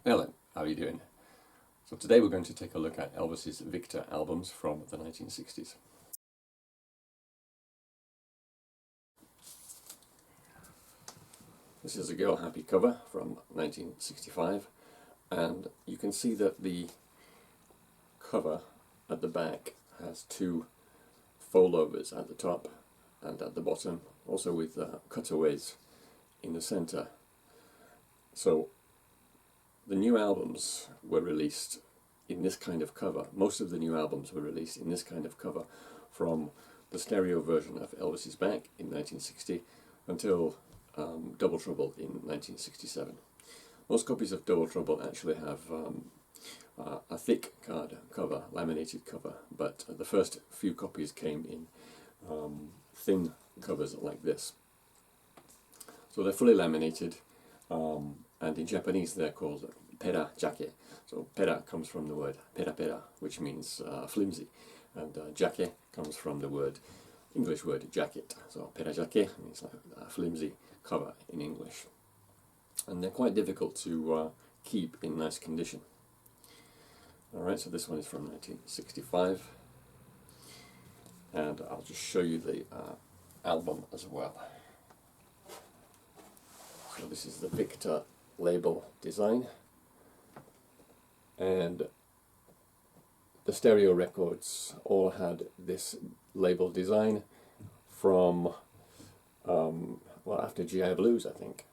Ellen, how are you doing? So today we're going to take a look at Elvis's Victor albums from the 1960s. This is a Girl Happy cover from 1965, and you can see that the cover at the back has two foldovers at the top and at the bottom, also with cutaways in the center. So the new albums were released in this kind of cover. Most of the new albums were released in this kind of cover, from the stereo version of Elvis's Back in 1960 until Double Trouble in 1967. Most copies of Double Trouble actually have a thick card cover, laminated cover, but the first few copies came in thin covers like this. So they're fully laminated, and in Japanese they're called pera jake. So pera comes from the word pera pera, which means flimsy, and jake comes from the English word jacket. So pera jake means like a flimsy cover in English. And they're quite difficult to keep in nice condition. Alright, so this one is from 1965, and I'll just show you the album as well. So this is the Victor label design, and the stereo records all had this label design from well, after GI Blues, I think,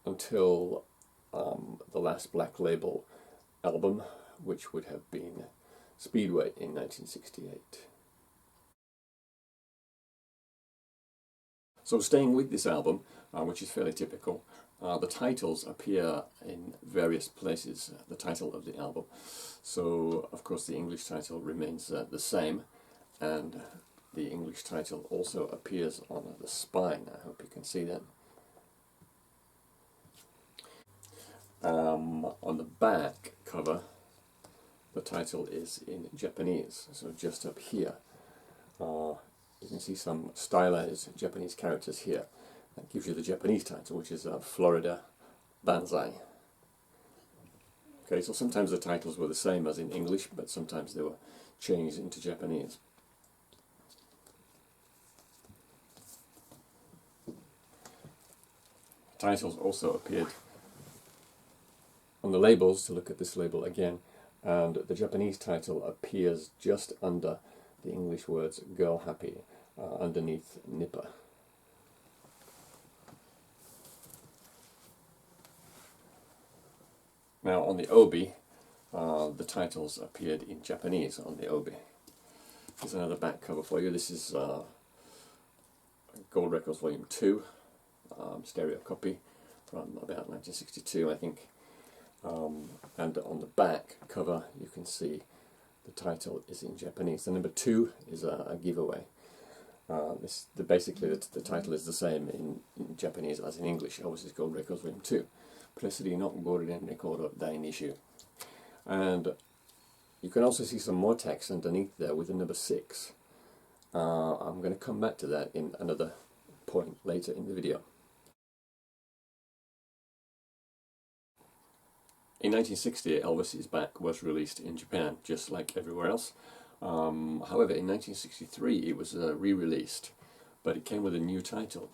until the last Black Label album, which would have been Speedway in 1968. So staying with this album, which is fairly typical, the titles appear in various places, the title of the album. So, of course, the English title remains the same, and the English title also appears on the spine. I hope you can see that. On the back cover, the title is in Japanese, so just up here. You can see some stylized Japanese characters here. That gives you the Japanese title, which is Florida Banzai. Okay, so sometimes the titles were the same as in English, but sometimes they were changed into Japanese. Titles also appeared on the labels, to look at this label again, and the Japanese title appears just under the English words Girl Happy, underneath Nipper. Now on the Obi, the titles appeared in Japanese on the Obi. Here's another back cover for you. This is Gold Records Volume 2, stereo copy from about 1962, I think. And on the back cover you can see the title is in Japanese. The number 2 is a giveaway. Basically the title is the same in Japanese as in English. Obviously, Gold Records Volume 2. プレスリーのゴールデンレコード第2週. And you can also see some more text underneath there with the number 6. I'm going to come back to that in another point later in the video. In 1960, Elvis's Back was released in Japan, just like everywhere else. However, in 1963 it was re-released, but it came with a new title,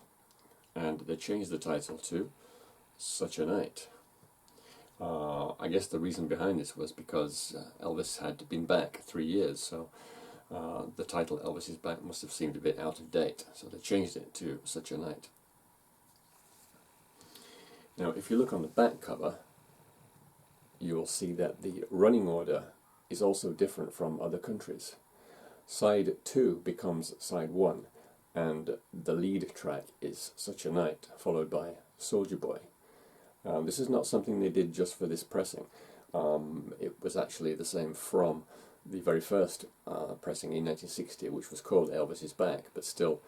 and they changed the title to Such a Night. I guess the reason behind this was because Elvis had been back 3 years, so the title Elvis's Back must have seemed a bit out of date, so they changed it to Such a Night. Now, if you look on the back cover, you will see that the running order is also different from other countries. Side 2 becomes Side 1, and the lead track is Such a Night, followed by Soldier Boy. This is not something they did just for this pressing. It was actually the same from the very first pressing in 1960, which was called Elvis's Back, but still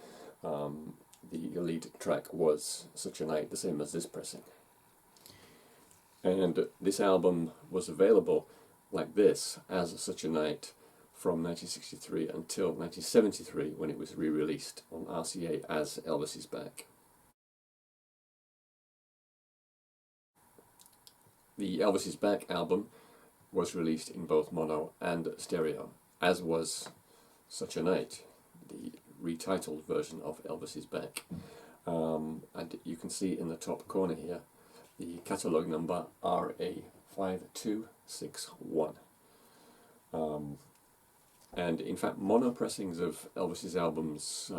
the lead track was Such a Night, the same as this pressing. And this album was available like this, as Such a Night, from 1963 until 1973, when it was re-released on RCA as Elvis's Back. The Elvis is Back album was released in both mono and stereo, as was Such a Night, the retitled version of Elvis is Back. And you can see in the top corner here the catalogue number RA5261. And in fact, mono pressings of Elvis's albums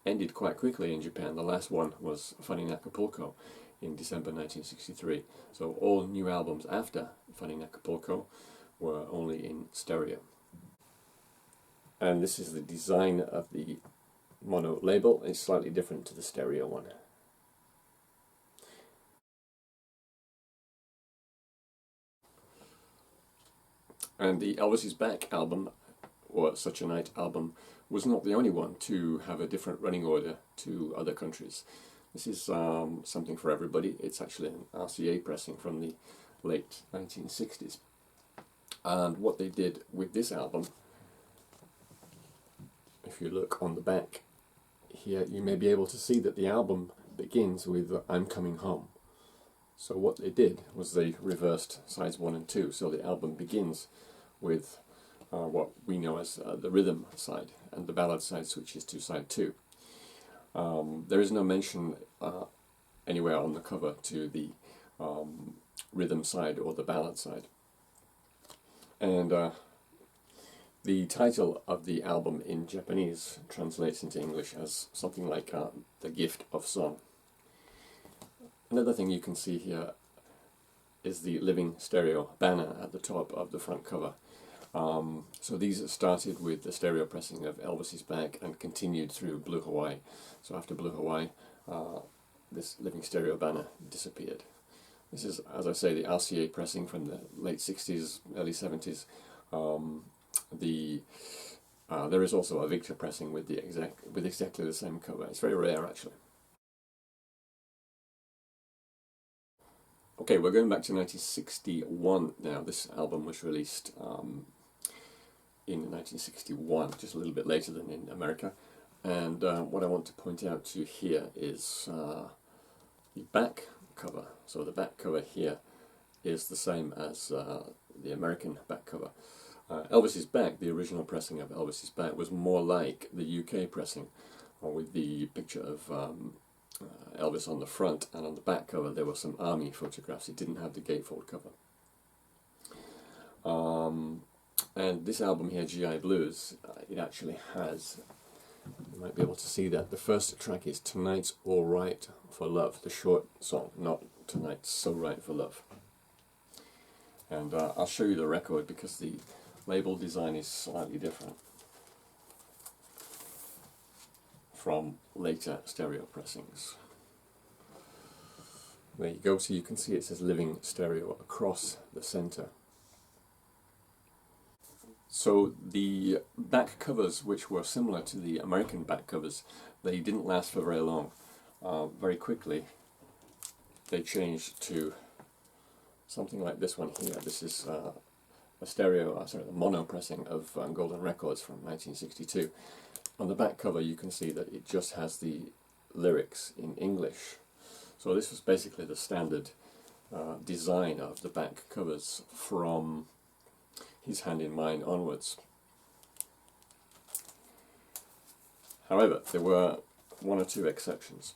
ended quite quickly in Japan. The last one was Funny in Acapulco in December 1963. So all new albums after Funny in Acapulco were only in stereo. And this is the design of the mono label. It's slightly different to the stereo one. And the Elvis is Back album, or Such a Night album, was not the only one to have a different running order to other countries. This is something for everybody. It's actually an RCA pressing from the late 1960s. And what they did with this album, if you look on the back here, you may be able to see that the album begins with I'm Coming Home. So what they did was they reversed sides 1 and 2. So the album begins with what we know as the rhythm side, and the ballad side switches to side 2. There is no mention anywhere on the cover to the rhythm side or the ballad side. And the title of the album in Japanese translates into English as something like The Gift of Song. Another thing you can see here is the living stereo banner at the top of the front cover. So these started with the stereo pressing of Elvis is Back and continued through Blue Hawaii. So after Blue Hawaii, this living stereo banner disappeared. This is, as I say, the RCA pressing from the late 60s, early 70s. There is also a Victor pressing with exactly the same cover. It's very rare, actually. Okay, we're going back to 1961 now. This album was released in 1961, just a little bit later than in America. And what I want to point out to you here is the back cover. So the back cover here is the same as the American back cover. Elvis is Back, the original pressing of Elvis is Back, was more like the UK pressing, with the picture of Elvis on the front, and on the back cover there were some army photographs. It didn't have the gatefold cover. And this album here, GI Blues, it actually has, you might be able to see that, the first track is Tonight's All Right for Love, the short song, not Tonight's So Right for Love. And I'll show you the record because the label design is slightly different from later stereo pressings. There you go, so you can see it says Living Stereo across the center. So the back covers, which were similar to the American back covers, they didn't last for very long. Very quickly they changed to something like this one here. This is a the mono pressing of Golden Records from 1962. On the back cover you can see that it just has the lyrics in English. So this was basically the standard design of the back covers from His Hand in Mine onwards. However, there were one or two exceptions.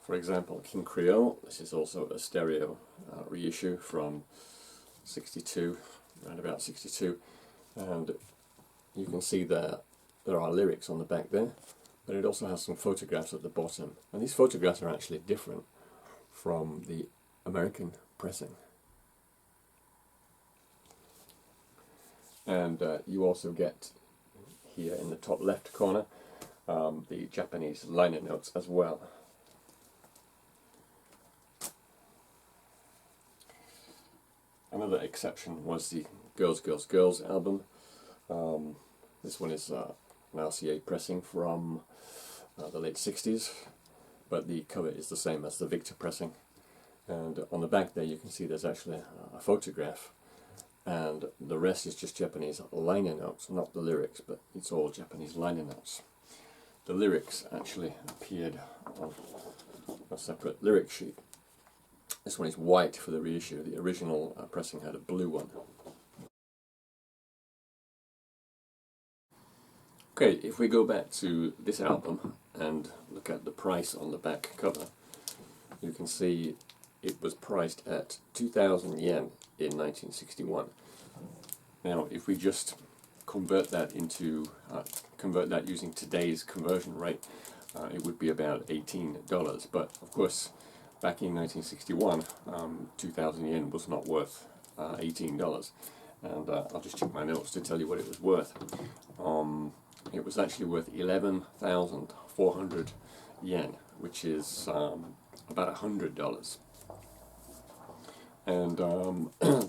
For example, King Creole. This is also a stereo reissue from 62, around about 62, and you can see there are lyrics on the back there, but it also has some photographs at the bottom, and these photographs are actually different from the American pressing. And you also get here in the top left corner the Japanese liner notes as well. Another exception was the Girls, Girls, Girls album. This one is an RCA pressing from the late 60s, but the cover is the same as the Victor pressing. And on the back there you can see there's actually a photograph, and the rest is just Japanese liner notes, not the lyrics, but it's all Japanese liner notes. The lyrics actually appeared on a separate lyric sheet. This one is white for the reissue. The original pressing had a blue one. Okay, if we go back to this album and look at the price on the back cover, you can see it was priced at 2,000 yen in 1961. Now, if we just convert that using today's conversion rate, it would be about $18. But of course, back in 1961, 2,000 yen was not worth $18. And I'll just check my notes to tell you what it was worth. It was actually worth 11,400 yen, which is about $100. And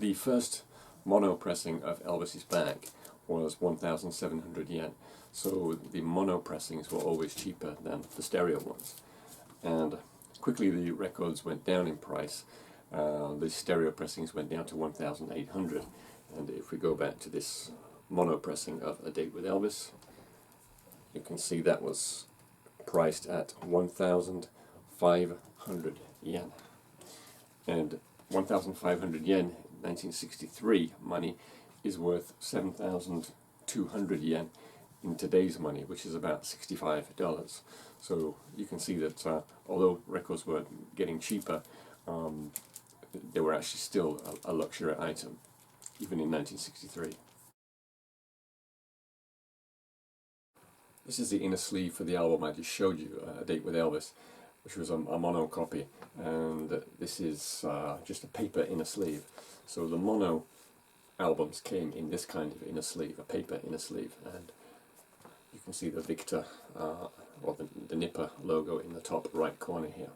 the first mono pressing of Elvis's back was 1,700 yen. So the mono pressings were always cheaper than the stereo ones. And quickly the records went down in price. The stereo pressings went down to 1,800. And if we go back to this mono pressing of A Date with Elvis, you can see that was priced at 1,500 yen. And 1,500 yen in 1963 money is worth 7,200 yen in today's money, which is about $65. So you can see that although records were getting cheaper, they were actually still a luxury item, even in 1963. This is the inner sleeve for the album I just showed you, A Date with Elvis, which was a mono copy, and this is just a paper inner sleeve. So the mono albums came in this kind of inner sleeve, a paper inner sleeve, and you can see the Victor, or the Nipper logo in the top right corner here.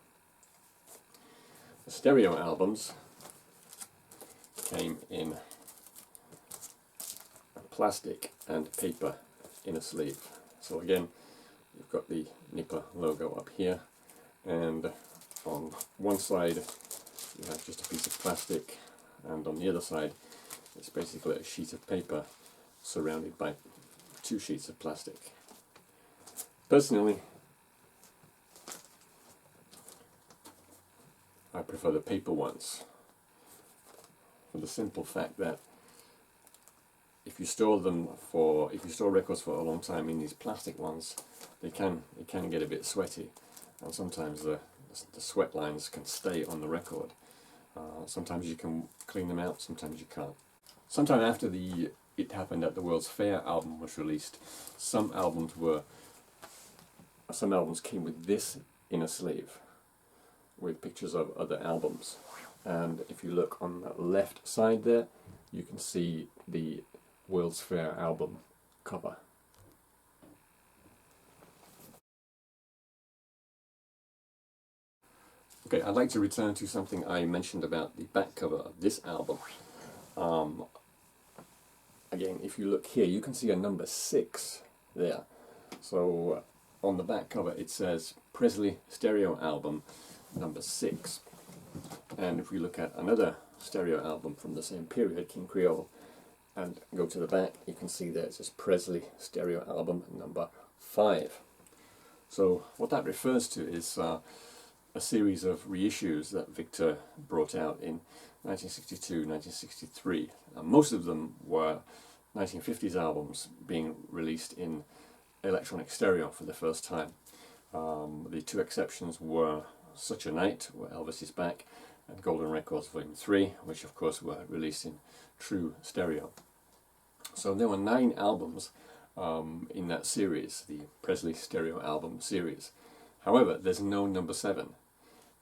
The stereo albums came in plastic and paper inner sleeve. So again, you've got the Nipper logo up here, and on one side you have just a piece of plastic, and on the other side it's basically a sheet of paper surrounded by two sheets of plastic. Personally, I prefer the paper ones, for the simple fact that if you store records for a long time in these plastic ones, it can get a bit sweaty, and sometimes the sweat lines can stay on the record. Sometimes you can clean them out, sometimes you can't. Sometime after the It Happened at the World's Fair album was released, some albums came with this inner sleeve, with pictures of other albums. And if you look on the left side there, you can see the World's Fair album cover. Okay, I'd like to return to something I mentioned about the back cover of this album. Again, if you look here, you can see a number 6 there. So on the back cover it says Presley Stereo Album number 6. And if we look at another stereo album from the same period, King Creole, and go to the back, you can see there it says Presley Stereo Album number 5. So what that refers to is a series of reissues that Victor brought out in 1962, 1963. Most of them were 1950s albums being released in electronic stereo for the first time. The two exceptions were Such a Night, where Elvis is back, and Golden Records Volume 3, which of course were released in true stereo. So there were 9 albums in that series, the Presley Stereo Album series. However, there's no number 7.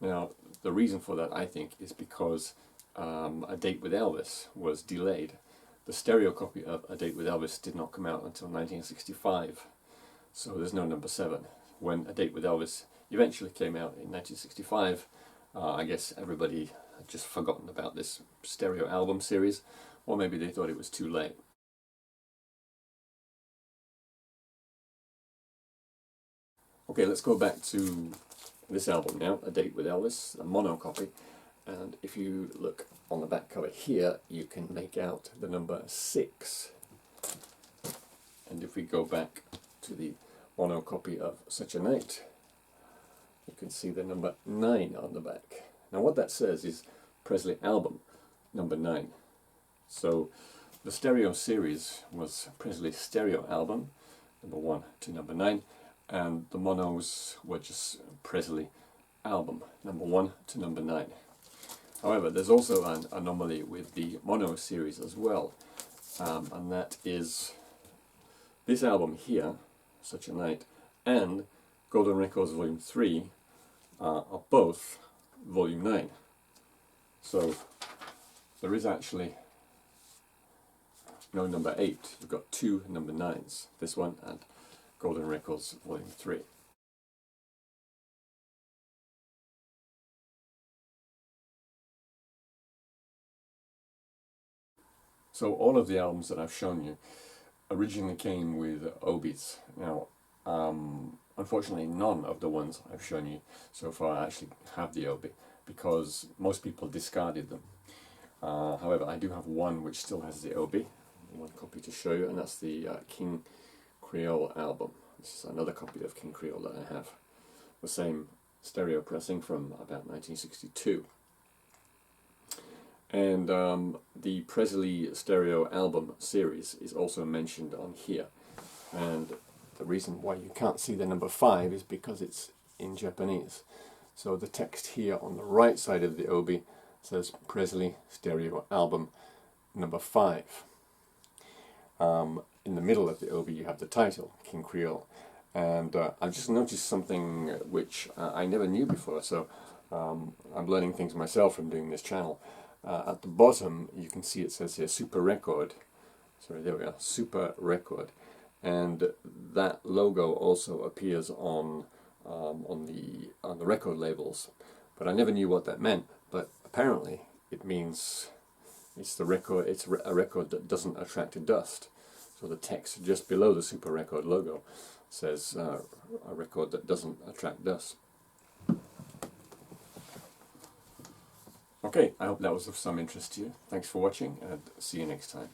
Now, the reason for that, I think, is because A Date with Elvis was delayed. The stereo copy of A Date with Elvis did not come out until 1965, so there's no number 7. When A Date with Elvis eventually came out in 1965, I guess everybody had just forgotten about this stereo album series, or maybe they thought it was too late. Okay, let's go back to this album now, A Date with Elvis, a mono copy, and if you look on the back cover here, you can make out the number 6. And if we go back to the mono copy of Such a Night, you can see the number 9 on the back. Now what that says is Presley album number 9. So the stereo series was Presley stereo album number 1 to number 9, and the monos were just Presley album number 1 to number 9. However, there's also an anomaly with the mono series as well, and that is this album here, Such a Night, and Golden Records Volume 3 are both Volume 9. So there is actually no number 8. You've got 2 number 9s, this one and Golden Records Volume 3. So all of the albums that I've shown you originally came with Obis. Now, unfortunately, none of the ones I've shown you so far actually have the Obi, because most people discarded them. However, I do have one which still has the Obi, one copy to show you, and that's the King Creole album. This is another copy of King Creole that I have. The same stereo pressing from about 1962. And the Presley stereo album series is also mentioned on here. And the reason why you can't see the number 5 is because it's in Japanese. So the text here on the right side of the Obi says Presley stereo album number 5. In the middle of the Obi you have the title, King Creole. And I've just noticed something which I never knew before, so I'm learning things myself from doing this channel. At the bottom you can see it says here Super Record. Sorry, there we are, Super Record. And that logo also appears on the record labels. But I never knew what that meant, but apparently it means it's a record that doesn't attract dust. So the text just below the Super Record logo says a record that doesn't attract dust. Okay, I hope that was of some interest to you. Thanks for watching, and see you next time.